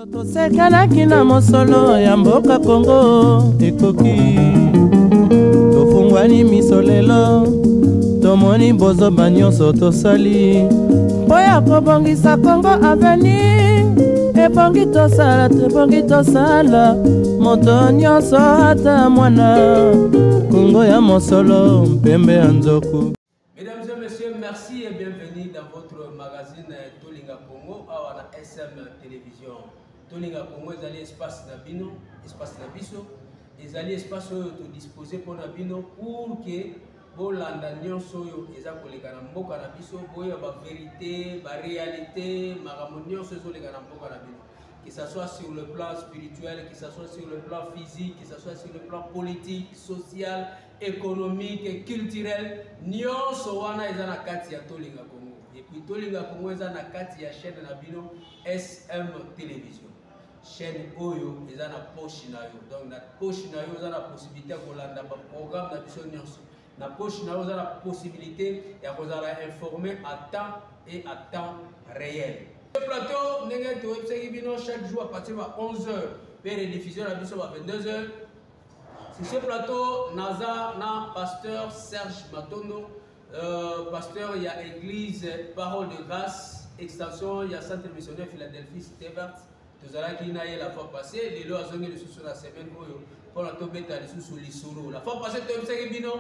tosekanaki na mosolo ya mboka Kongo ekoki tofungwani miso lelo tomoni bozoba nyonso tosali mpo ya kobongisa Kongo avenir ebongi tosala moto nyonso ata mwana Kongo ya mosolo mpembe ya nzoku. Mesdames et messieurs, merci et bienvenue dans votre magazine Tolinga Congo à la SM Télévision. Tolinga Congo ezali espace na bino, espace na biso, ezali espace oyo to disposer pour na bino pour que bolanda nyonso oyo eza koleka na mboka na biso boya ba vérité, ba réalité, makambo nyonso ezoleka na mboka na bino. Que ce soit sur le plan spirituel, que ce soit sur le plan physique, que ce soit sur le plan politique, social, économique, culturel, nyonso wana eza na kati ya Tolinga Congo. Et puis Tolinga Congo eza na kati ya chaîne na bino SM Télévision. Chaîne oyo eza na poche na yo. Donc na poche na yo eza na possibilité ya kolanda ba programme na biso nyonso. Na poche na yo eza na possibilité ya kozala informer à temps et à temps réel. Ce plateau ndenge toyebisaki bino chaque jour à partir de 11h pe rediffusion na biso ba 22h. Sur ce plateau naza na pasteur Serge Matondo, pasteur il y a église Parole de Grâce extension il y a centre missionnaire Philadelphie Cité Verte. Tozalaki na ye la fois passée lelo azongi lisusu na semaine oyo pona tobeta lisusu lisolo. La fois passée toyebisaki bino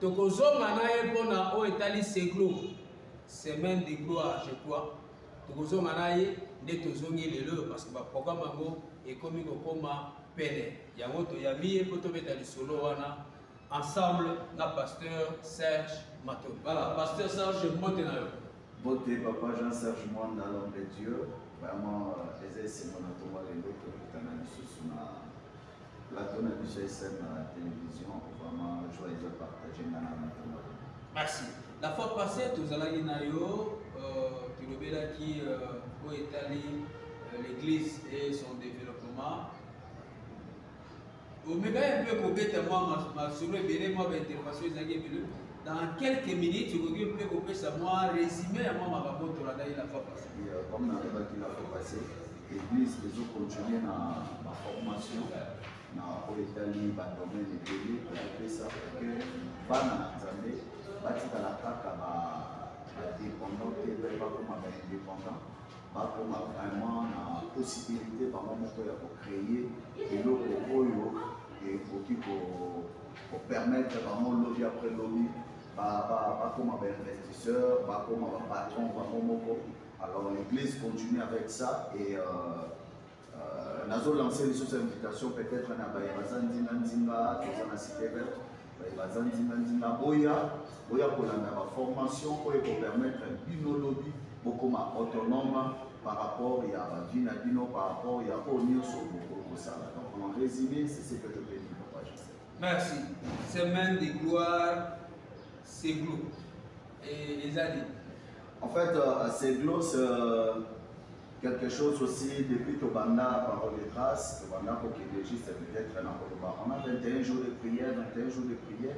tokozonga na ye pona o etali seglo semaine de gloire je crois. Tokozonga na ye nde tozongi lelo parce que ba programme yango ekomi kokoma pene yango toyambi ye po tobeta lisolo wana ensemble na pasteur Serge Maton. Voilà, pasteur Serge mbote na yo. Mbote papa Jean-Serge Mwanda l'homme de Dieu. Vraiment c'est mon atoma lelo tokutana lisusu na plateau na biso SM na télévision. Vraiment joie de partager na atoma. Merci. La fois passée tozalaki na yo qui au Italie l'église et son développement. Omega un peu compétent moi ma sur le belé moi intervention dans quelques minutes tu peux couper ça moi résumé à moi ma raconte la fois passée. Comme on avait dit la fois passée, l'église les autres continuer dans ma formation na au Italie ba domaine de belé pour ça que bana nzambe batika la kaka ba dépendant et pas comme indépendant, pas comme vraiment la possibilité par moment de créer et pour permettre vraiment lobby après lobby, pas comme investisseur, pas comme patron, pas comme alors l'église continue avec ça et nous avons lancé les sous invitations peut-être dans la cité verte. Boya pour la formation pour permettre bino lobby beaucoup autonome par rapport à la vie par rapport à l'union sur beaucoup ça. Donc en résumé c'est ce que je peux dire papa. Merci. Semaine de gloire c'est glou. Et les années. En fait c'est glou c'est quelque chose aussi depuis Tobanda Parole de Grâce, Tobanda pour qu'il registre peut-être on a 21 jours de prière, 21 jours de prière.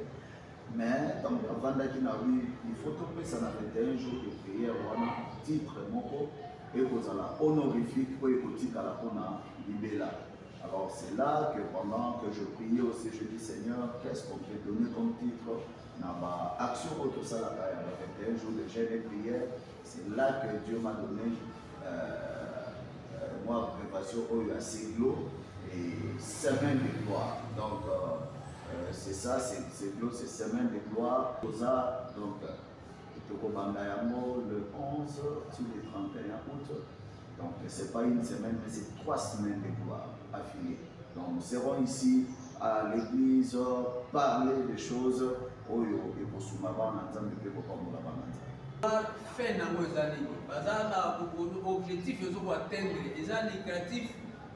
Mais dans le Vanda qui n'a eu, il faut tomber ça dans 21 jours de prière, on a titre moko et vous allez honorifique pour écouter à la pona libéla. Alors c'est là que pendant que je priais aussi, je dis Seigneur, qu'est-ce qu'on peut donner comme titre dans ma action autour ça la 21 jours de jeûne et prière. C'est là que Dieu m'a donné moi préparation au Seglo et semaine de gloire. Donc c'est ça, c'est semaine de gloire. Donc le 11 sur le 31 août. Donc c'est pas une semaine, mais c'est 3 semaines de gloire affiliées. Donc nous serons ici à l'église parler des choses et pour soumavan ensemble de comme la fin nango ezali bazala objectif ezo ko atteindre eza lucratif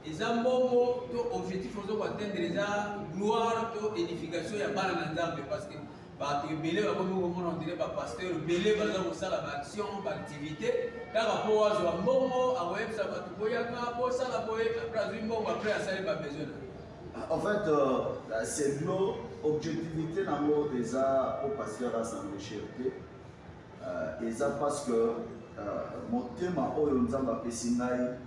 eza mbongo to objectif ezo ko atteindre eza gloire to édification ya bana na Nzambe parce que bato ebele bakomi komona on dirait ba pasteur ebele baza kosala ba action ba activité kaka po wazwa mbongo akoyebisa bato boyaka bosala boye après azwi mbongo après asali ba besoin. En fait c'est l'objectivité nango déjà au pasteur à s'enrichir. Et ça parce que mon thème oyo nzamba pesi ngai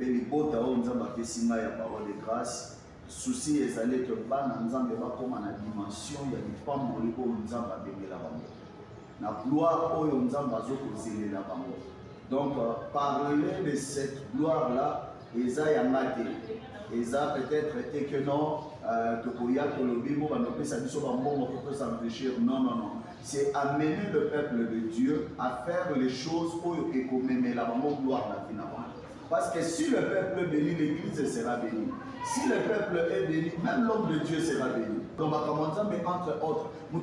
et les beaux taons nous avons fait signe à parole de grâce. Souci est allé que ban nous avons pas comme en dimension il y a des femmes où nous avons béni la bande. La gloire où nous avons zélé la bande. Donc parler de cette gloire là, Eza Yamate, Eza peut-être été que non, que Koya, que le Bible va nous faire ça, on peut s'enrichir. Non, non, non. C'est amener le peuple de Dieu à faire les choses pour que la gloire la fin avant. Parce que si le peuple est béni, l'église sera bénie. Si le peuple est béni, même l'homme de Dieu sera béni. Donc, on va commencer, mais entre autres, nous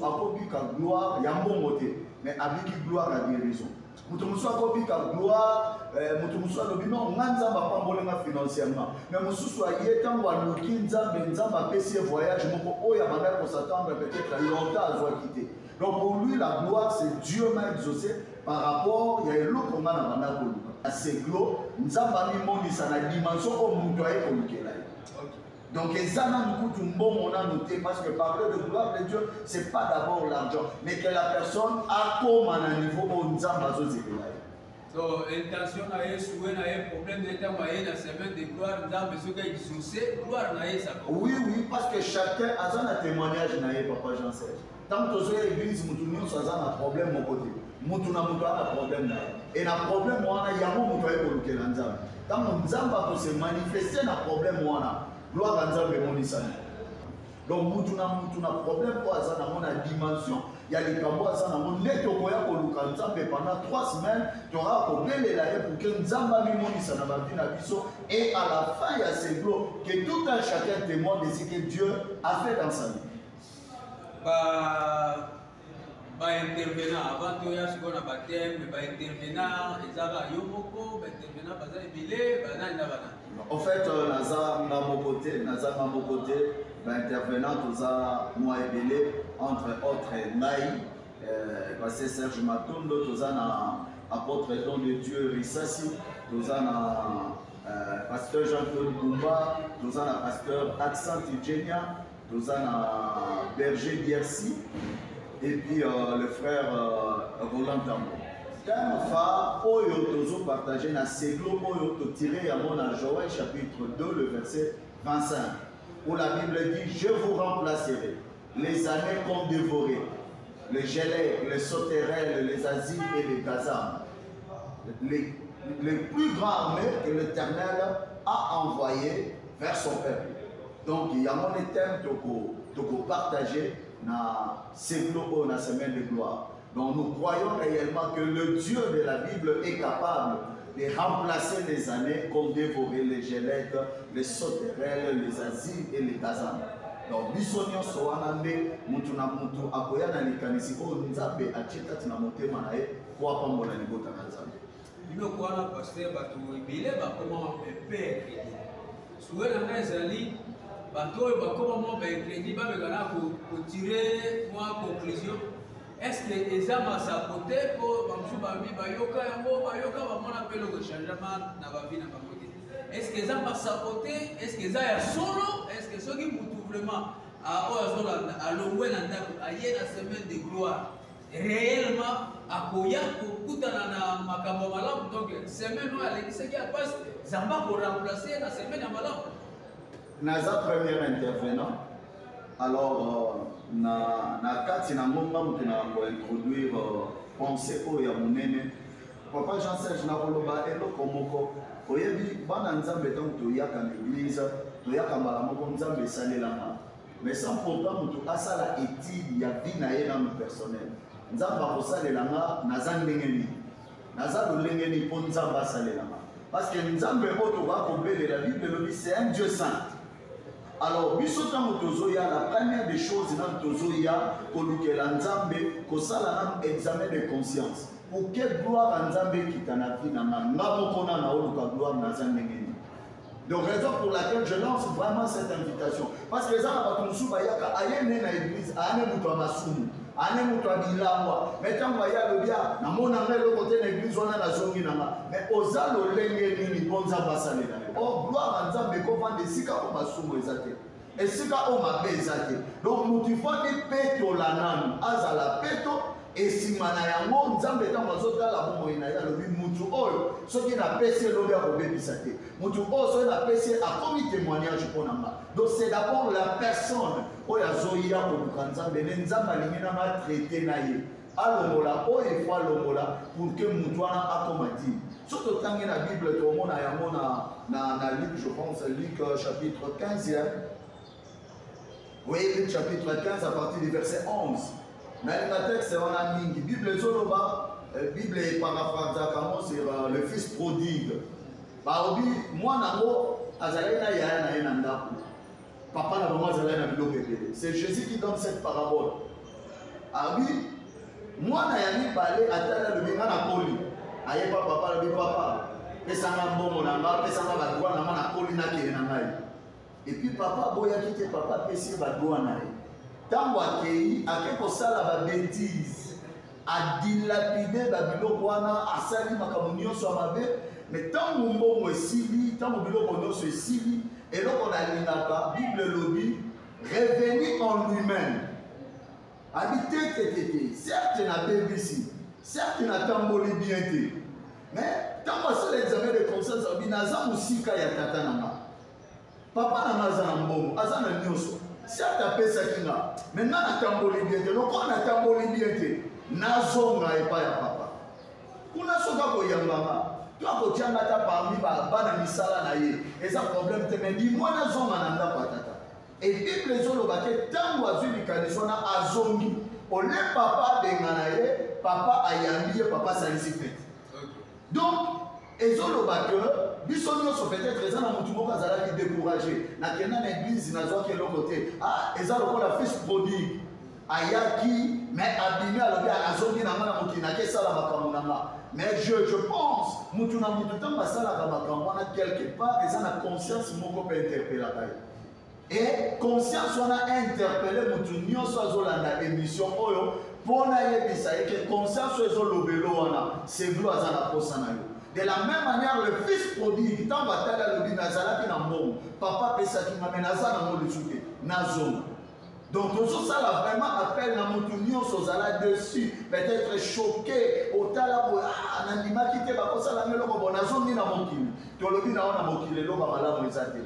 avons dit que gloire, il y a un bon côté, mais avec gloire, la guérison. Nous avons dit que gloire, nous avons dit que non, nous avons pas financièrement. Mais nous avons dit que nous avons dit que nous avons fait voyage, nous avons s'attendre peut-être longtemps à quitter. Donc, pour lui, la gloire, c'est Dieu m'a exaucé par rapport, il y a l'autre qu'on a dans la c'est glo, nous avons mis la dimension où nous avons dit. Donc, ça, nous bon, on a noté parce que parler de gloire de Dieu, ce n'est pas d'abord l'argent, mais que la personne a comme un niveau où nous avons dit. Donc, l'intention est souhait un problème d'état moyen dans la semaine de gloire, nous avons besoin d'exaucer, gloire n'a ça. Oui, oui, parce que chacun a un témoignage, Papa Jean-Serge. Tant que tu es l'église, nous avons un problème de mon côté. Nous avons un problème. Et le problème, il y a un problème qui est là. Quand nous avons se manifester un problème, gloire à Dieu, donc nous avons un problème pour la dimension. Il y a les cambois, pendant 3 semaines, tu auras un problème pour que nous avons et à la fin, il y a ces glots que tout un chacun témoigne de ce que Dieu a fait dans sa vie. Intervenant avant que ce qu'on a baptême, intervenant, ils avaient Yomoko, intervenant, en fait, Nazar à mon côté, intervenant, tous à moi et Belé, entre autres Naï, pasteur Serge Matondo, tous à apôtre don de Dieu Rissassi, tous à pasteur Jean-Claude Boumba, tous à pasteur Accent Igenia, tous à berger Diercy. Et puis le frère Roland Tambo. Quand on partagé dans ces glots, on tiré à Joël chapitre 2, le verset 25, où la Bible dit: je vous remplacerai les années qu'on dévorait, les gelées, les sauterelles, les asiles et les gazans, les plus grands armées que l'Éternel a envoyées vers son peuple. Donc il y a mon thème de partager dans ces glots, dans la semaine de gloire. Donc nous croyons réellement que le Dieu de la Bible est capable de remplacer les années qu'on dévorait les gélettes, les sauterelles, les asiles et les gazans. Donc bisonio soanande mutuna mutu akoya na likanisi ko nzabe achita tina motema na ye kwa pambola libota na nzabe. Bino kuana pasteur batu ibile ba comment père crédit. Souhait na ngazali bato bakoma mo ba crédit ba begana ko tirer moi conclusion. Est-ce que ezama sapoter ko bamsu ba mi bayoka yango bayoka ba mona pelo ko changement na ba vie na ba côté. Est-ce que ezama sapoter? Est-ce que ezaya solo? Est-ce que soki mutu vraiment à l'ongwe na ndako aye na semaine de gloire réellement akoya kokutana na makambo malamu donc semaine no alekisaki apasi zamba ko remplacer na semaine ya malamu. Naza premier intervenant. Alors na kati na ngomba mutu na ko introduire pensée ko ya munene. Papa Jean-Serge na koloba eloko moko oyebi bana nzambe tant toyaka na église toyaka mbala moko nzambe esalelanga. Mais sans pourtant, nous avons la étude, il y a vie dans le personnel. Nous avons fait ça, parce que nous avons la Bible, c'est un Dieu saint. Alors, la première des choses, c'est un examen de conscience. Pour quelle gloire à Nzambe qui t'a vie, donc, raison pour laquelle je lance vraiment cette invitation. Parce que les gens ont dit que les l'église, mais quand on a le bien, on a le côté de l'église, on a la zone. Mais aux allo lengeni, bon zambasale. Oh, gloire à Nzambe, qu'on vend des sika au masumo ezate. Et sika au mabe ezate. Donc, nous devons des péto la nan, azala péto, esima na yango nzambe ntango azotala bomoi na ye alobi mutu oyo soki napesi elobi akobebisa te mutu oyo soki napesi akomi témoignage mpo na nga. Donc c'est d'abord la personne oyo azoya koluka nzambe nde nzambe alingi nanga atraite na ye alongola oyo efo alongola pour que mutu wana akoma di. So totangi na Bible tomona yango na Luc, je pense Luc chapitre 15. Oui, Luc chapitre 15 à partir du verset 11. Mais le texte on a mis Bible zoloba, Bible est paraphrasée sur le fils prodigue. Baobi moi nango azalaki na yaya na ye na ndako. Papa na maman azalaki na biloko ebele. C'est Jésus qui donne cette parabole. Abi moi na ya mibale atala le benga na koli. Aye papa le papa. Pesanga mbongo na nga, pesanga badwa na nga na koli na kele na ngai. Et puis papa boya kite papa pesi badwa na ye. Tango akei ake kosala ba bêtise a dilapide ba biloko wana asali makambo nyonso ya mabe mais tango mbongo esili tango biloko nyonso esili eloko nalingaka Bible lobi revenu en lui-même habite certes na bebisi certes na tamboli bien te mais tango asala examen de conscience abi naza mosika ya tata na nga papa na nga aza na mbongo aza na nyonso certes apesaki nga maintenant natamboli bien te lokola natamboli bien te nazonga epai ya papa kuna soki akoyambanga to akotianga ata parmi bana misala na ye eza problème te mais bimwa nazonga na ndako ya tata e Bible ezoloba te ntango azwi likanisi wana azongi ole papa abenga na ye papa ayambi ye papa asalisi fete donc ezoloba ke biso nyonso peut-être eza na motu moko azalaki découragé nakenda na église nazwaki eloko te eza lokola fils prodigue ayaki mais abimi alobi azongi na nga na mokili nake esala makambo na nga mais je pense motu na motu ntango asalaka makambo wana quelque part eza na conscience moko mpe interpelaka ye et conscience wana interpele motu nyonso azolanda émission oyo mpo nayebisa ye ke conscience oyo ezolobelo wana seglo aza na posa na yo. De la même manière, le fils prodigue, tant batala le nazalaki na mbongo, papa pesaki ngame naza na mo lusuke, nazonga. Donc tout ça là vraiment appelle na mutu nyonso zala dessus, peut-être choqué, otala bo nandima kite ba kosala meloko bo nazongi na mokili. To lobi na ona mokili lo ba malamu ezate.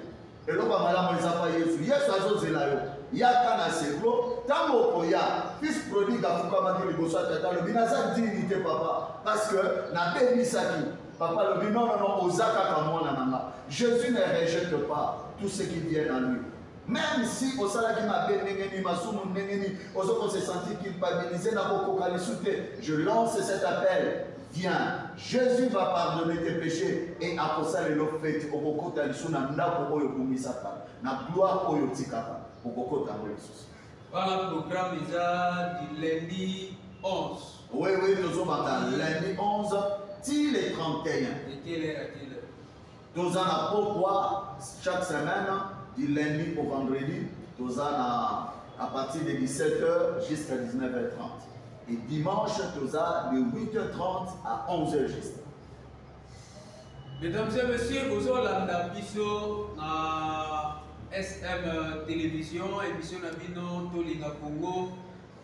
Elo ba malamu ezapa Yesu. Yesu azozela yo. Yaka na seglo, tango koya, fils prodigue afukama ki liboso tata lobi naza dignité papa parce que na bebisaki. Papa le dit non, Osaka comme moi, Jésus ne rejette pas tout ce qui vient à lui. Même si au salaire qui m'a béni, ma soumou nengeni, aux autres se sentit culpabilisé, n'a pas kokalisouté. Je lance cet appel. Viens, Jésus va pardonner tes péchés et après ça les lots fait au boko talisou na ndako oyo kumisaka na gloire oyo tikaka au boko tambola souci. Voilà programme déjà du lundi 11. Oui, nous sommes lundi 11. Til les 31. Nous avons pourquoi chaque semaine, du lundi au vendredi, nous avons à partir de 17h jusqu'à 19h30. Et dimanche, nous avons de 8h30 à 11h juste. Mesdames et messieurs, vous avez la SM Télévision, émission Nabino, Tolinga Congo.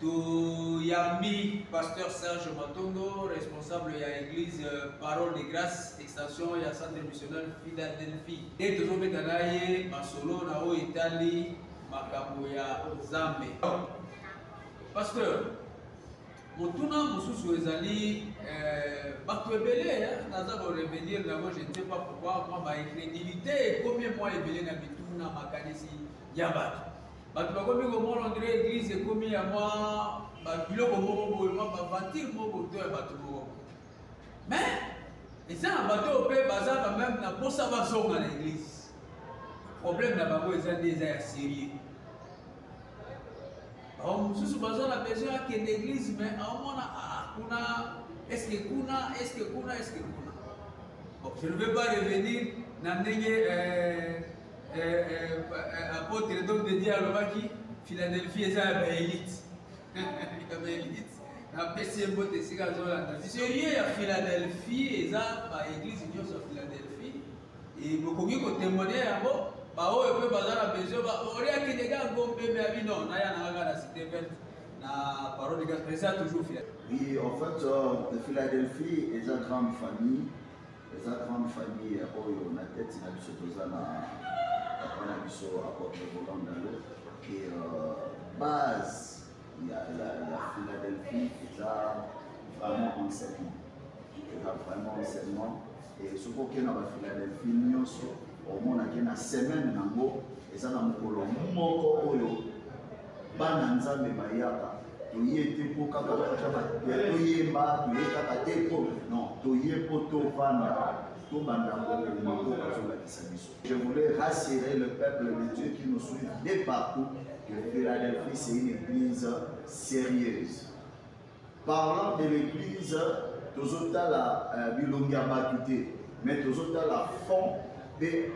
To Yambi, pasteur Serge Matondo, responsable de l'église Parole de Grâce, extension et centre missionnaire Philadelphie. Et toujours Betanaye, Masolo, Nao, Italie, Makaboya, Zambe. Pasteur, Motuna, Moussou, Ezali, Bakwebele, Naza va revenir là-bas, je ne sais pas pourquoi, moi, ma crédibilité et combien moi, Ebele Nabituna, Makanesi, Yabat. Bato bakomi komona ndire église ekomi ya mwa biloko moko boye mwa bavatire moko to ya bato moko mais eza na bato mpe baza quand même na posa bazonga na église problème na bango eza nde eza ya sérieux mosusu baza na besoin akende église mais aomona kuna est-ce que kuna bon je ne vais pas revenir na ndenge apôtre donc de Dieu alobaki Philadelphie eza ya baélite ya baélite na PCM bote sika zolanda sérieux ya Philadelphie eza baéglise nyonso ya Philadelphie et bokoki kotémoigner yango baoyo mpe baza na besoin oriakendeka ngombe me abi non naya na kaka na cité verte la parole de grâce présente toujours Philadelphie. Oui, en fait, Philadelphie est une grande famille. C'est une grande famille. On a tête na biso tozana na biso apôtre Roland Dalo. Et base, il y a la Philadelphie qui a vraiment enseignement. Il a vraiment enseignement. Et ce qu'on a dans la Philadelphie, nous sommes en semaine nango et ça na mokolo moko oyo bana nzambe bayaka toye te po kaka toyemba toye kaka te po non toye po tovanda tobanda moko bazolakisa biso. Je voulais rassurer le peuple de Dieu qui nous suit de partout que Philadelphie c'est une église sérieuse. Parlant de l'église, tozotala bilonga batute mais tozotala fond et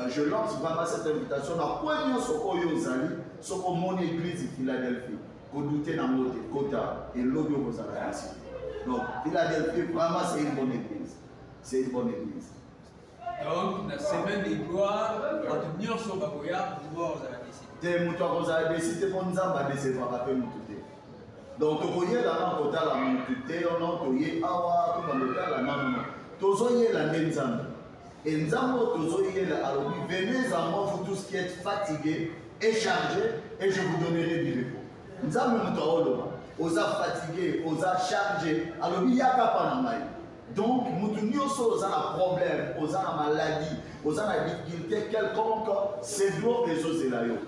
je lance vraiment cette invitation à quoi nous mon église Philadelphie, qu'on doutait dans notre quota et l'autre aux ici. Donc Philadelphie, vraiment c'est une bonne église. C'est une bonne église. Donc la semaine de gloire, on va tenir sur Bagoya pour voir aux ici. Des moutons aux ici, c'est pour nous avoir des séparateurs moutés. Donc tu voyez là, on a la mouté, on a toyé awa, tout le monde là, non. Tozoye la nzambe. Et nzambo tozoye la alobi. Venez à moi vous tous qui êtes fatigués et chargés et je vous donnerai du repos. Nzambe mutaoloba. Osa fatigué, osa chargé. Alobi yaka panamai. Donc mutu nyoso osa na problème, osa na maladie, osa na difficulté quelconque, c'est gloire des ozelayo.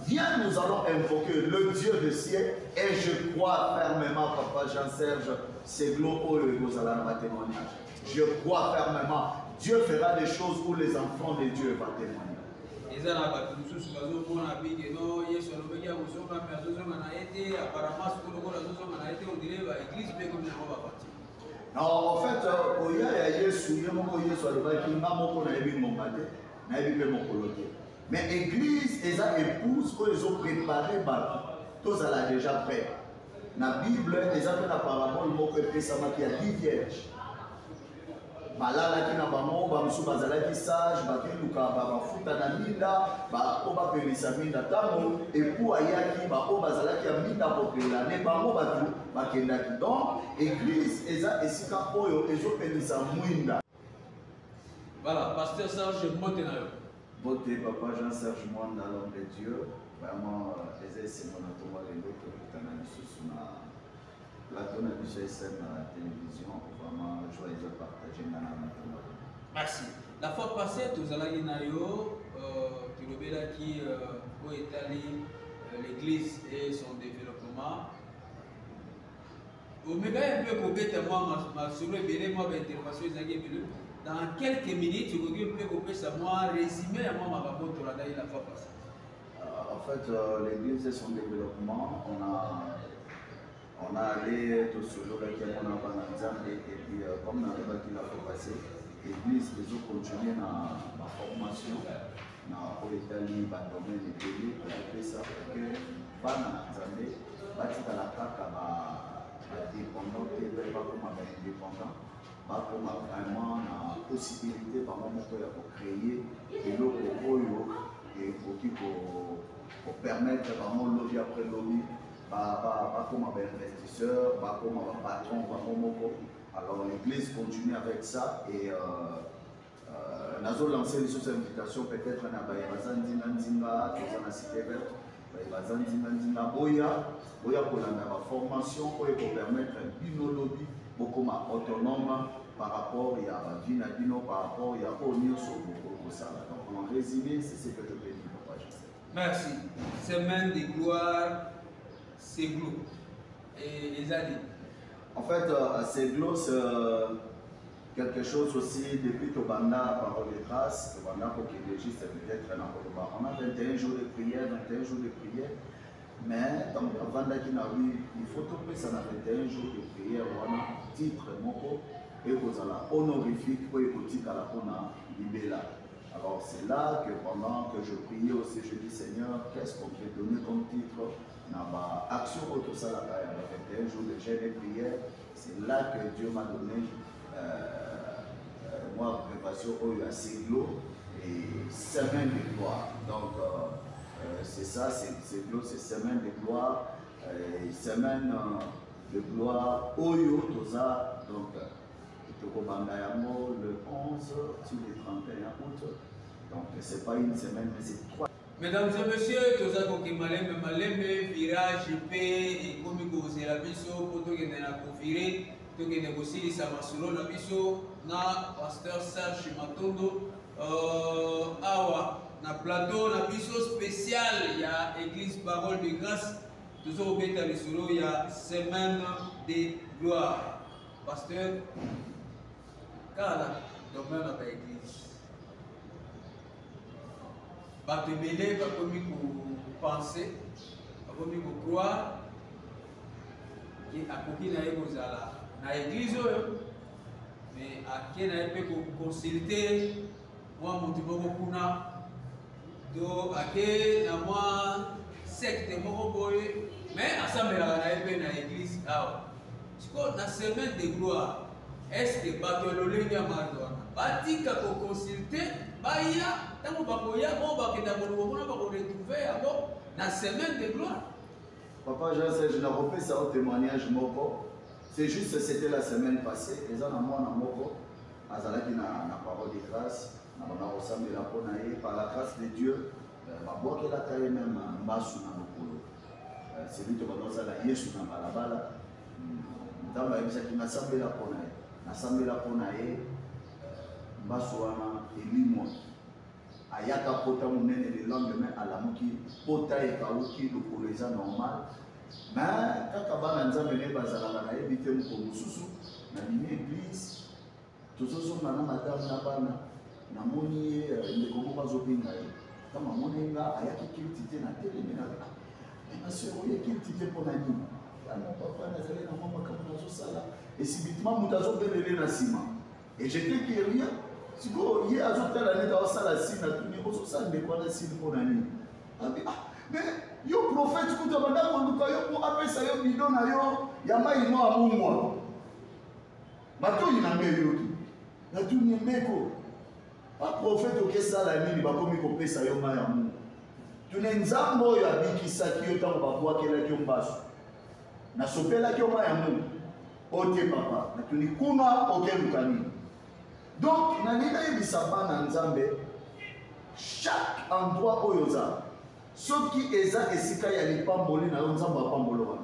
Viens, nous allons invoquer le Dieu de ciel et je crois fermement, Papa Jean-Serge, c'est gloire au témoignage. Je crois fermement, Dieu fera des choses où les enfants de Dieu vont témoigner. Non, en fait, mais l'église, ils ont épouse, ils ont préparé, tous à déjà prêt. Dans la Bible, ils ont fait la parabole, il y a 10 vierges. Balala qui n'a pas mon bamsou bazala qui sage bakiluka ba futa na minda ba oba pelisa minda tamo et pour ayaki ba oba bazala qui a minda popela ne ba mo batu bakenda ki donc église eza esika oyo ezo pelisa mwinda. Voilà, pasteur Serge Motenayo. Voté Papa Jean-Serge Mwanda, l'homme de Dieu, vraiment c'est mon atoma les autres qui ont mis sur la plateau de GSM à la télévision, vraiment joyeux de partager dans la matin. Merci. La fois passée, tu as dit que qui a étalé l'église et son développement. Au méga un peu compétent, moi, ma sourire, moi, intervention, dans quelques minutes, tu peux couper ça, moi, résumé à moi, ma bonne la fois passée. En fait, l'église et son développement, on a allé tout ce jour avec on a banalisé et puis comme on a débattu la fois passée, l'église les autres continuent dans ma formation, dans l'Italie, dans le domaine des pays, pour faire ça, pour que banalisé, bâtir la carte dépendant, et pas comme indépendant, pas comme vraiment la possibilité par moment pour créer et l'autre et pour permettre vraiment lobby après lobby. Pas comme un investisseur, pas comme un patron, pas comme un. Alors l'église continue avec ça et nous avons lancé les invitation peut-être à Bazandinandinga, dans la cité verte, Bazandinandinga, Boya pour la formation pour permettre un lobby beaucoup autonome par rapport à la vie, par rapport à l'Union sur le ça. Donc en résumé, c'est ce que je peux dire. Merci. Semaine de gloire. Séglo et les années. En fait, Séglo, c'est quelque chose aussi depuis Tobanda, parole de grâce, Tobanda pour qu'il registre peut-être un Akoloba. On a 21 jours de prière, 21 jours de prière, mais dans le Vanda qui n'a eu, il faut tomber ça dans 21 jours de prière, on a un titre, moko, et vous allez honorifique pour écouter à la Pona Libella. Alors c'est là que pendant que je priais aussi, je dis Seigneur, qu'est-ce qu'on peut donner comme titre dans ma action autour de ça, avec 21 jours de jeûne et prière. C'est là que Dieu m'a donné moi préparation au Séglo et semaine de gloire. Donc C'est ça, c'est semaine de gloire, semaine de gloire, Oyo, Toza, donc, le 11 sur le 31 août, donc c'est pas une semaine, mais c'est 3. Mesdames et messieurs, Toza Kokemaleme, Maleme, virage, et comme vous avez la biso, pour tout gagner la confirée, tout gagner aussi, ça va sur la biso, na pasteur Serge Matondo, awa. Na plateau, na biso spécial, il y a Église Parole de Grâce. Toujours au Beta Lisolo, il y a Semaine de Gloire. Pasteur, quand domaine dans l'église, va te mêler, va comme penser, va comme croire, qui a coquille dans l'église, mais à qui n'a pas consulter, moi, mon dimanche, donc, à moi, secte, mais ensemble, dans l'église, dans la semaine de gloire, est-ce que Batololé n'y a pas de temps pour consulter, tant qu'on va retrouver la semaine de gloire. Papa, je n'ai pas fait ça au témoignage moko. C'est juste, c'était la semaine passée, et ça, moi, moko, azalaki na parole de grâce. Par la grâce de Dieu, même c'est lui qui va la Yesu na balabala. Ndamba yebisaki nasambela pona ye. Nasambela pona ye. Mbasu wana elimo. Ayaka pota munene le lendemain alamuki pota ekauki lokolo eza normal. Mais kaka bana nzambe ne bazalaka na yebite moko mususu na bimi église. Tozozonga na madame na bana. Namoni ndeko moko azobenga ye kama moni nga ayaki kiltite na telemi na asio ye kiltite mpona nini ana papa nazali na mwa makambo nazosala esibitima moto azobelele na nsima et j'étais curieux sikoyo ye azotala neti aosala sine atuni ozosala ndeko wana sine mpona nini abi mais yo prophète kuta banda koluka yo mpo apesa yo bido na yo ya mai mo amungwa matoyi na ngai yoki natuni mbeko un prophète au Kessala nini bakomi kopesa yo mai ya Mungu. Tune nzambo oyo abikisaki yo ntango babwakelaki yo mbasu. Nasopelaki yo mai ya Mungu. Ote papa, natuni kuna okeluka nini. Donc nalingi nayebisa bana nzambe chaque endroit oyo oza soki eza esika ya lipamboli na yo nzambe apambolo wana.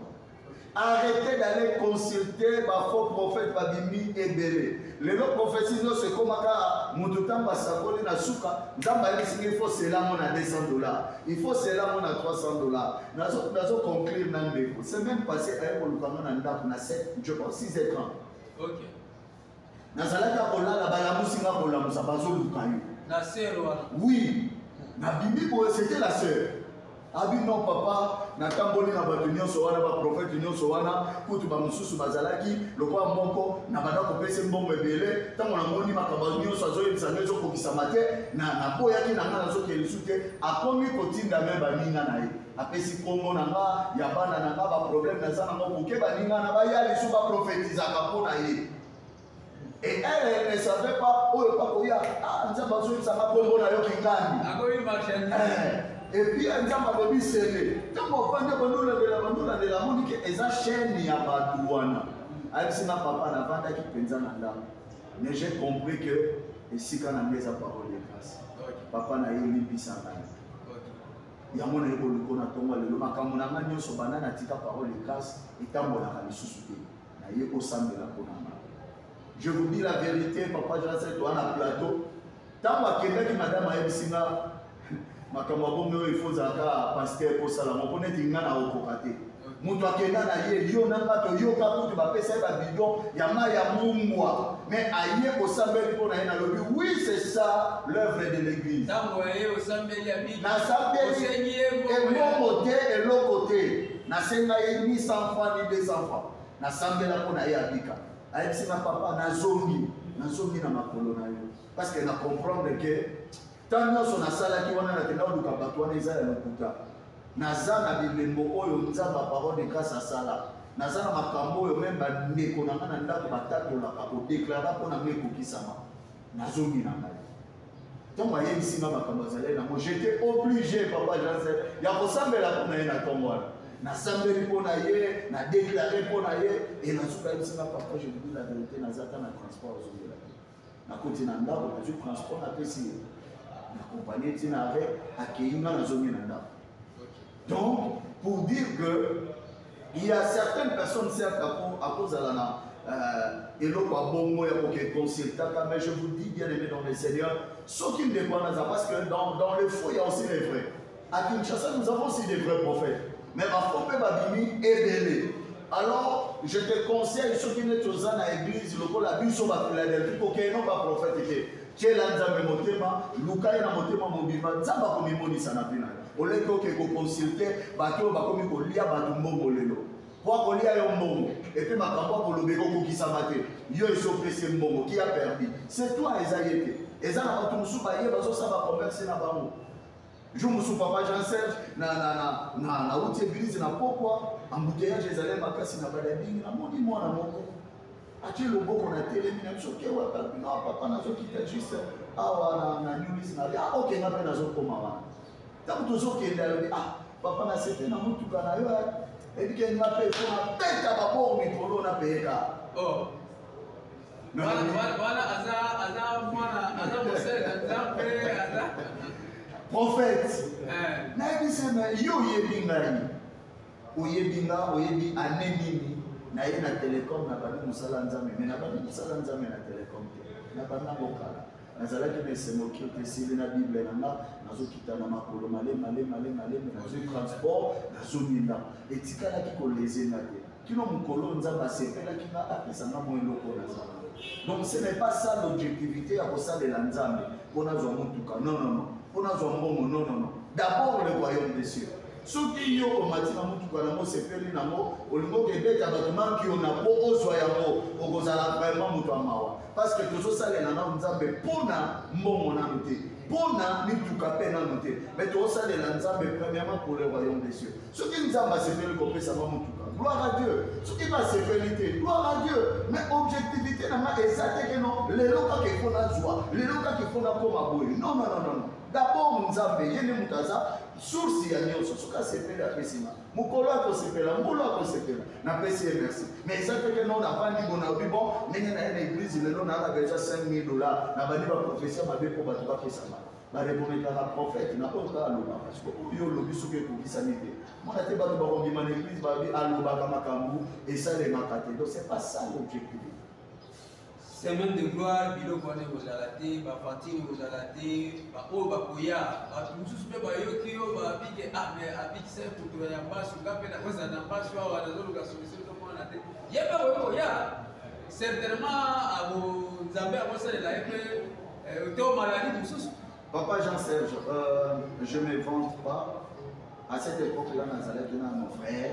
Arrêtez d'aller consulter ma faux prophète babimi ebele. Les autres prophéties non c'est comme ça mututamba sakoli na suka nzamba il faut cela mon à $200. Il faut cela mon à $300. Nazo conclure na ndeko. C'est même passé à pour le canon na ndako na 7 je pense 6 écrans. OK. Nazalaka kolala bala musinga kola musa bazo lukayo. Na sœur wana. Oui. Na bimi bo c'était la sœur. Abi non papa natamboli na bato nyonso wana ba prophète nyonso wana kutu ba mususu bazalaki lokwa mbonko na banda kopesa mbongo ebele tango na moni makaba nyonso azoyebisa ngezo kokisama te na boyaki na ngana zokelisu te akomi kotinda me baninga na ye apesi kombo na nga ya bana na nga ba problème na za na ngo ke baninga na ba ya lisu ba prophétisaka mpona ye. Et elle ne savait pas où le papoya ah nzamba zoyebisa nga kombo na yo kingani akomi marchand. Et puis un nzamba babi sele tango ofandi bandula de la monique eza chaîne ya badouana ayebisi na papa navandaki mpenza na ndambo mais j'ai compris que esika na ngai eza parole de grâce papa na ye olibisa ngai yango na ye koliko na ntongo lelo makambo na ngai nyonso banda natika parole de grâce etambolaka lisusu te na ye osambela mpona ngai. Je vous dis la vérité papa Jean toi na plateau ntango akendaki madame ayebisi nga makambo abongo il faut zaka pasteur pour ça la mo neti nga na okoka te mutu akenda na ye yo na bato yo ka kutu bapesa ba bidon ya mai ya mungwa mais aye osambeli mpona ye na lobi oui c'est ça l'œuvre de l'église tango ye osambeli ya bi na sambeli ebongo te eloko te nasenga ye ni 100 francs ni 200 francs nasambela mpona ye abika ayebisi na papa nazongi na makolo na yo parce que na comprendre que tant nyonso nasalaki wana nakenda oluka bato wana eza ya lokuta naza na bilembo oyo nzambe parole de grâce asala naza na makambo oyo meme bandeko na nga na ndako batatolaka kodeklara mpona nga ekokisama nazongi na ngai Donc, moi, j'étais obligé, papa Janssen, il y a ressemblé la première à ton moi. Na sambeli pour naïe, na déclaré pour naïe, et na souka ici na papa, je vous dis la vérité, na zata na transport aux autres. Na côté nanda, on a du transport na pessi. Na compagnie tinare, accueilli na zone nanda. Donc, pour dire que il y a certaines personnes, certes, à cause de la et l'autre bon consultant, mais je vous dis, bien aimé dans le Seigneur, ceux qui me dépendent, parce que dans le faux, il y a aussi les vrais. À Kinshasa, nous avons aussi des vrais prophètes. Mais ma propre Babimi est belé. Alors, je te conseille, ceux qui sont dans l'église, la Bible sur la Philadelphie, pour qu'ils n'ont pas prophète. Tu es là, motema, Luka est motema mobima, Zamba comme il ça n'a pas. Au lieu que consulter, bateau, bakomi kolia, batumbo molelo. Pour kolia yo mbongo, et puis ma campagne pour le bégo qui s'amaté, yo est pressé mbongo, qui a perdu. C'est toi, Esaïe. Esaïe n'a pas tout soubaye, bazo ça va converser na bamo. Je me suis papa Jean-Serge, na haute église, na pourquoi, embouteillage, Jérusalem, ma casse, na badabing, na moni moi, na moko. As-tu le beau qu'on a télé, mais je suis non, papa, n'a pas quitté juste, ah, na nulis, na ah, ok, n'a pas nazo comme avant. Tant que toujours qui est là, ah, papa n'a c'était na mutu kana yo, et puis qu'il m'a fait, faut na bête à ma pauvre, mais pour l'on a payé là. Oh. Voilà, prophète. Naïbi yo yebinga oyebinga oyebi anemini na ye na télécom na bani musala nzambe mais na bani musala nzambe na télécom na bana bokala nazalaki na semoki otesili na bible nanga nazokita na makolo male nazo transport nazominda etikalaki kolezena te kino mokolo nzambe asepelaki nga apesanga mo eloko na nzambe. Donc ce n'est pas ça l'objectivité à kosalela nzambe mpona zwa motuka non mpona zwa mbongo non. D'abord le royaume des cieux. Ceux qui y ont combattu dans motuka nango sepeli nango olingo kebeta bato manki yo na po ozwa yango okozala vraiment moto amawa parce que tozosalela na nzambe mpona mbongo nano te mpona mituka mpe nano te mais tozosalela nzambe premièrement pour le royaume des cieux. Soki nzambe asepeli kopesama motuka gloire à Dieu. Soki basepeli te gloire à Dieu. Mais objectivité nanga eza te ke non lelo kaka efona zwa lelo kaka efona koma boye non. D'abord nzambe yene mutaza source ya nyonso soki asepeli apesima mokolo akosepela mbolo akosepela napesi ye merci mais eza teke non navandi bona obi bon ndenge na ye na église lelo naana deja $5000 na bandi baprofesia mabe mpo bato bapesama barepondekaka prophète na oyo ka aloba parce que oyo olobi soki ekokisani te mona te bato bakondima na église babi alobaka makambo esalemaka te donc c'est pas ça l'objectif. Semaine de gloire, biloko wana ekozala te, bafantine ekozala te, baoyo bakoya, bato mosusu mpe bayoki yo babike mais abikisa ekutu ya mpasu nga mpe nakozala na mpasu awa nazoluka solution tomona te ye mpe oyokoya certainement nzambe akosalela ye mpe te omaladi mosusu. Papa Jean-Serge, je ne me vante pas. À cette époque-là, nazalaki na mon frère.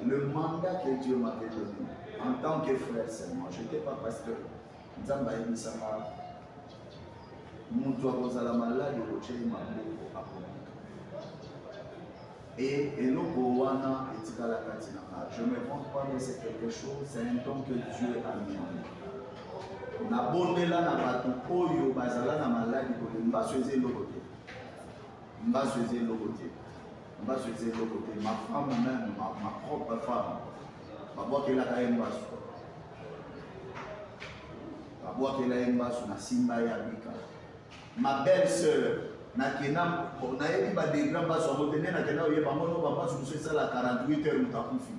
Le mandat que Dieu m'avait donné en tant que frère seulement, je n'étais pas pasteur. Nzamba ebisama mutu akozala malade okoteli maboko akonika. Et eloko wana etikalaka tina nga. Je ne me vante pas, mais c'est quelque chose, c'est un don que Dieu a mis en nous. Nabondela na bato oyo bazala na malade kole mbaso eze eloko te. Mbaso eze eloko te. Ma femme même, ma propre femme, ma qu'elle a un basso. Ma qu'elle a un basso, na simba ya bika. Ma belle-sœur, na kenam, na yebi ba des grands bassos, retenez na kenam yeba mono ba basso nous ça la 48 heures nous takufi.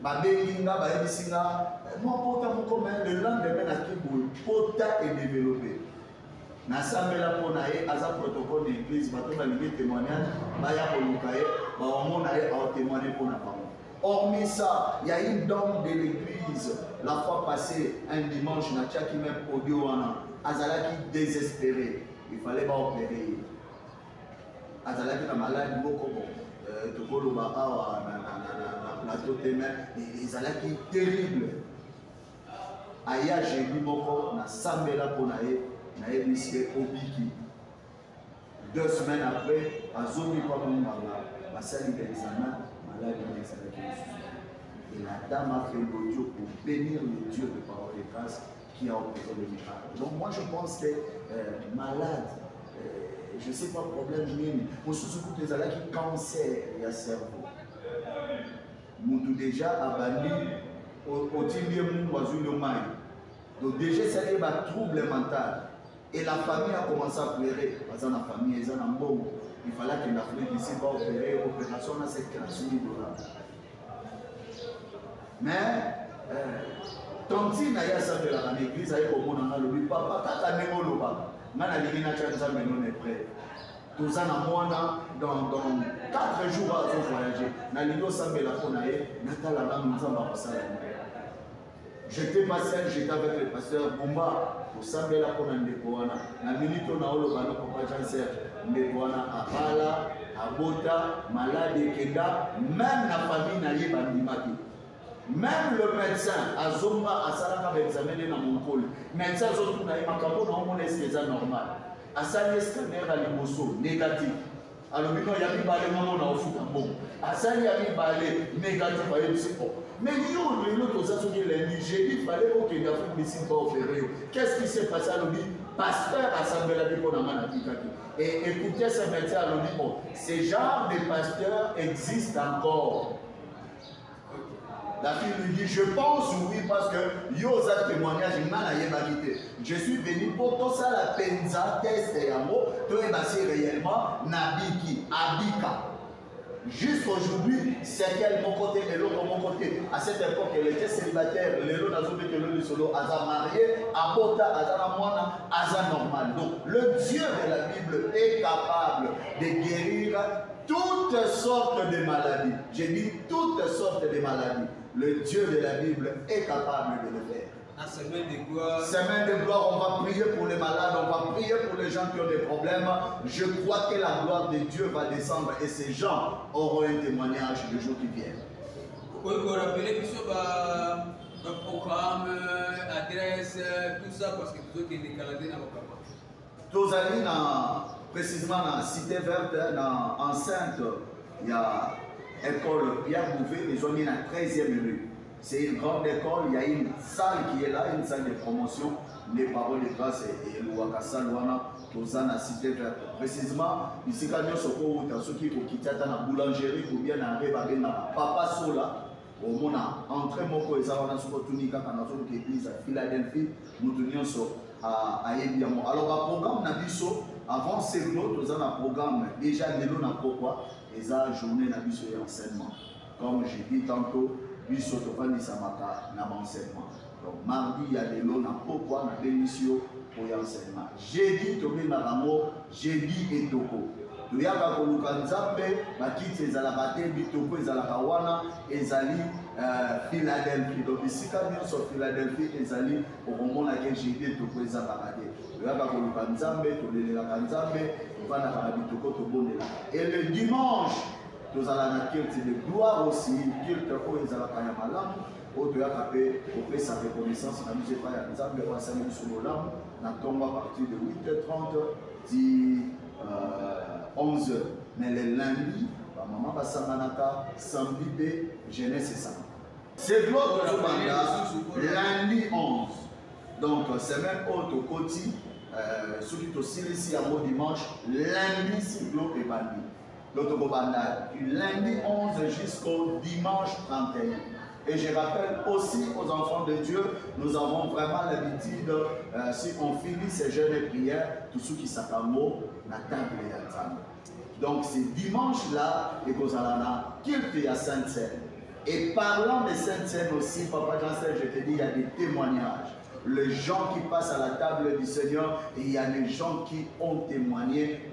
Ba belinga ba yebisinga, moi pota mon commun le lendemain na kibu, pota est développé. Nasambela pona ye aza protocole de l'église bato balingi témoignage baya koluka ye baomona ye aotémoigner pona bango. Hormis ça, il y a une dame de l'église la fois passée un dimanche na tiaki même audio wana azalaki désespéré, il fallait pas opérer. Azalaki na malade moko bon tokoloba awa na plateau te mais ezalaki terrible. Aya jeudi moko na sambela pona ye na ebisi obiki 2 semaines après azomi kwa monganga basali l'examen malade na ezalaki lisusu et la dame a fait l'audio pour bénir le Dieu de parole de grâce qui a opéré le miracle. Donc moi je pense que malade, je ne sais pas problème nini, pour ceux qui ont un cancer du cerveau. Nous déjà abandonné au tilier le maï. Donc déjà c'est un trouble mental. Et la famille a commencé à pleurer. Parce que la famille est en bon. Il fallait que l'Afrique ici va opérer. L'opération a cette $15 000. Mais Tanti n'a pas ça de l'église, il y a un papa, tata n'est pas là. Nana Lina Tchanza Menon est prêt. Tout ça dans 4 jours à voyager. Nalino Sambe la Fonae, Natala Namuzamba Passala. J'étais pas seul, j'étais avec le pasteur Bumba pour Sambe la Fonae Ndekoana. Nalinito Naolo Bano Papa Janser, Ndekoana à Bala, à Bota, Malade Kenda, même la famille n'a pas bandimaki. Même le médecin, à Zomba, à Salaka, va examiner dans mon col. Médecin, surtout, n'a pas de c'est normal. À Sali, scanner à l'imoso, négatif. Alors, il y a mis balai, maman, on a offert un bon. À Sali, il y a mis balai, négatif, il y a bon. Mais nous, les autres, ça, c'est lundi, j'ai dit, il fallait que les Africains ne soient pas opérés. Qu'est-ce qui s'est passé à l'objet? Pasteur assemblé la vie qu'on a mal à. Et écoutez ce médecin à l'objet, bon, ces genres de pasteurs existent encore. La fille lui dit, je pense oui, parce que yosa témoignage, je suis venu pour tout ça, la penza test et amour, tout est basé réellement, Nabiki, Abika. Jusqu'aujourd'hui, c'est quel mon côté et l'autre mon côté. À cette époque, elle était célibataire, les l'autre n'a jamais que le solo, Aza marié, Abota, Aza Moana, Aza normal. Donc, le Dieu de la Bible est capable de guérir toutes sortes de maladies. J'ai dit toutes sortes de maladies. Le Dieu de la Bible est capable de le faire. La semaine de gloire. Semaine de gloire, on va prier pour les malades, on va prier pour les gens qui ont des problèmes. Je crois que la gloire de Dieu va descendre et ces gens auront un témoignage le jour qui vient. Vous pouvez rappeler que ce programme, adresse, tout ça, parce que vous avez des calendriers dans vos campagnes. Tous amis, précisément dans la cité verte, dans enceinte, il y a l'école Pierre Bouvet, ils ont mis la 13e rue. C'est une grande école, il y a une salle qui est là, une salle de promotion, les paroles de grâce et le Wakasa Luana, tous dans la cité verte. Précisément, ici, quand nous sommes ceux qui ont quitté dans la boulangerie ou bien dans la Papa Sola, au monde entré mon ils ont soutenu quand on a l'église à Philadelphie, nous tenions à Ebiamo. Alors, le programme Nabiso, avant ces jours, nous avons un programme déjà, nous avons pourquoi, et ça, journée Nabiso et enseignement. Comme j'ai dit tantôt, Biso Topani Samaka n'a enseignement. Donc, mardi, il y a des lots, pourquoi, na démission pour l'enseignement. Jeudi, Tobé Maramo, jeudi et Toko. Tuyaka koluka nzambe bakiti ezalaka te bitoko ezalaka wana ezali Philadelphie. Donc bisika nyonso Philadelphie ezali okomona ke jeudi toko ezalaka te. Tuyaka koluka nzambe tolelelaka nzambe tovandaka na bitoko tobondela. Et le dimanche tozala na culte de gloire aussi, culte oyo ezalaka ya malamu oyo toyaka mpe kopesa reconnaissance na biso epai ya nzambe oyo asali biso bolamu na ntongo à partir de 8h30 di 11h. Mais le lundi, maman va s'amanaka, samedi B, jeunesse et samedi. C'est l'autre lundi 11. Donc, c'est même autre côté, ceux qui sont ici à mon dimanche, lundi, c'est l'autre et bandi. L'autre bandage, du lundi 11 jusqu'au dimanche 31. Et je rappelle aussi aux enfants de Dieu, nous avons vraiment l'habitude, si on finit ces jeûnes prières, tous ceux qui s'accamot, la table est à table. Donc c'est dimanche-là, et vous allez culte à Sainte-Seine. Et parlant de Sainte-Seine aussi, Papa Janssen, je te dis, il y a des témoignages. Les gens qui passent à la table du Seigneur, et il y a des gens qui ont témoigné.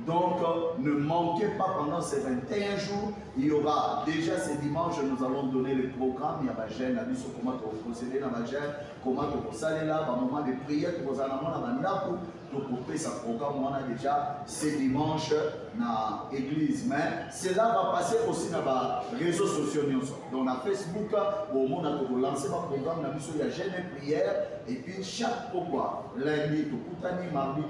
Donc, ne manquez pas pendant ces 21 jours. Il y aura déjà ces dimanches, nous allons donner le programme. Il y a ma gêne, comment procéder dans ma gêne, comment aller là, un moment de prière, pour couper sa programme. On a déjà ces dimanches dans l'église. Mais cela va passer aussi dans les réseaux sociaux. Donc, dans Facebook, au monde, on a lancé un programme, il y a gêne et prière. Et puis, chaque programme, lundi, mardi,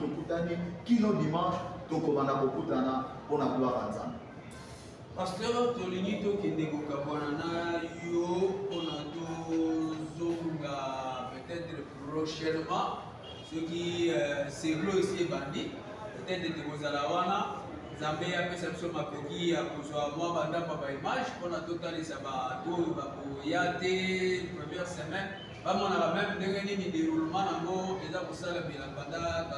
kino dimanche, tokomanda kokutana pona gloire nzambe. Pasteur tolingi tokende kokabwana na yo pona tozonga peut-être peut-être prochainement, ceux qui Seglo ici est bandit, peut-être de Bozalawana, Zambé a fait cette somme à Kogi, à Kozoamo, Banda, Papa Image, on a total ça va tout, Yate, première semaine, on a même des déroulements, et là pour ça, la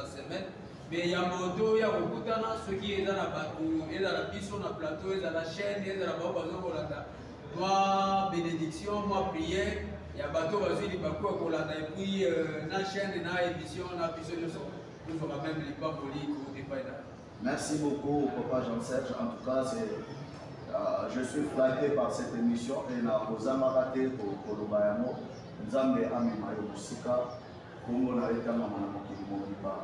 semaine. Mais il y a moto, il y a beaucoup de ceux qui sont dans la bateau, et dans la piste, on a plateau, et dans la chaîne, et dans la bateau, moi, bénédiction, moi, prière, il y a bateau, il y a bateau, et puis, la chaîne, la émission, la piste, nous aurons même les pas polis, merci beaucoup, Papa Jean-Serge. En tout cas, je suis flatté par cette émission et na kozama raté pour le Bayamo. Nzambe Amimayo Musika, Congo na Reta Mamana Mokili Mokiba.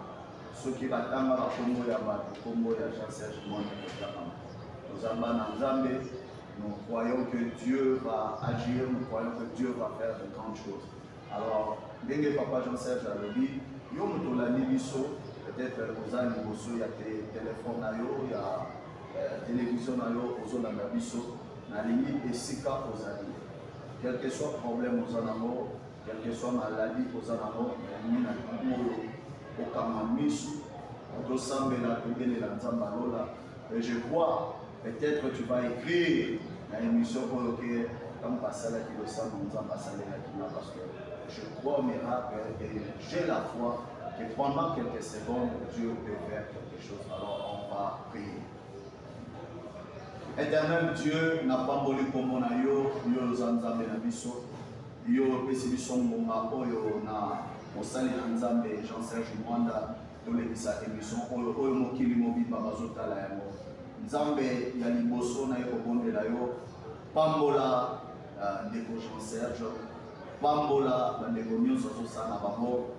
Ceux qui battent la Congo Yaba, Congo ya Jean-Serge Moine Nzamba na Nzambe, nous croyons que Dieu va agir, nous croyons que Dieu va faire de grandes choses. Alors, bien Papa Jean-Serge a dit, Yom Tolani Bisso, peut-être aux années il y a des téléphones, il y a télévision, aux zones de Bisso, na ligne et Sika aux années. Quel que soit le problème aux années, quelle que soit la maladie aux années, il y a au Kamamisu, au Sambela, et je vois, peut-être tu vas écrire une émission pour lequel comme passer la qui le sang, parce que je crois au miracle et j'ai la foi que pendant quelques secondes, Dieu peut faire quelque chose. Alors on va prier. Éternel Dieu, n'a pas voulu comme on a yo zanzambe na biso, yo pesibiso mbonga oyo na mosali na nzambe Jean-Serge Mwanda tolekisa émission oyo mokili mobimba bazotala yango. Nzambe ya liboso na yo kobondela yo pambola ndeko Jean-Serge, pambola bandeko nyonso azosala bango,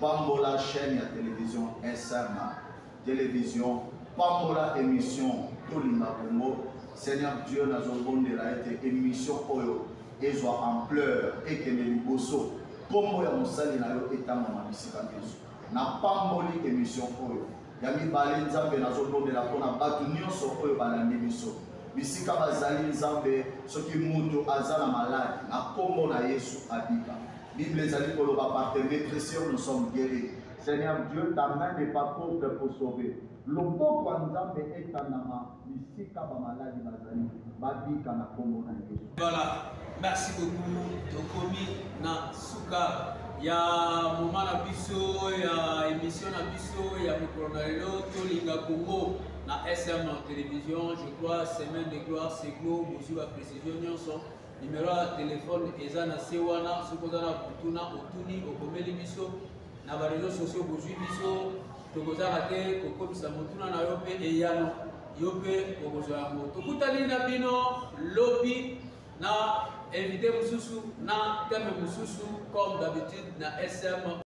pambola chaîne ya télévision SM télévision, pambola émission Tolinga Congo. Seigneur Dieu, nous avons été émission oyo ezwa ampleur et que les liboso comme ya mosali na yo etama mabisika biso na pamboli émission oyo ya mibale nzambe nazolondela mpona bato nyonso oyo balandi biso bisika bazali nzambe soki mutu aza na malade na kombo na Yesu abika. Bible ezali koloba par tes maîtrises nous sommes guéris. Seigneur Dieu, ta main n'est pas courte pour sauver. Le beau Nzambe est en ama, bisika ba maladi bazali, babika na kombo na Yesu. Voilà, merci beaucoup. Tokomi na suka ya moment na biso ya émission na biso ya micro na lelo Tolinga Congo na SM télévision. Je crois semaine de gloire Seglo, bonjour à précision nyonso. Numéro de téléphone eza na sewana sokozana kutuna otuni okomeli biso na ba réseaux sociaux bozwi biso tokozala te kokomisa motuna na yo mpe eyano yo mpe okozwa yango tokutani na bino lobi na invité mosusu na thème mosusu comme d'habitude na SM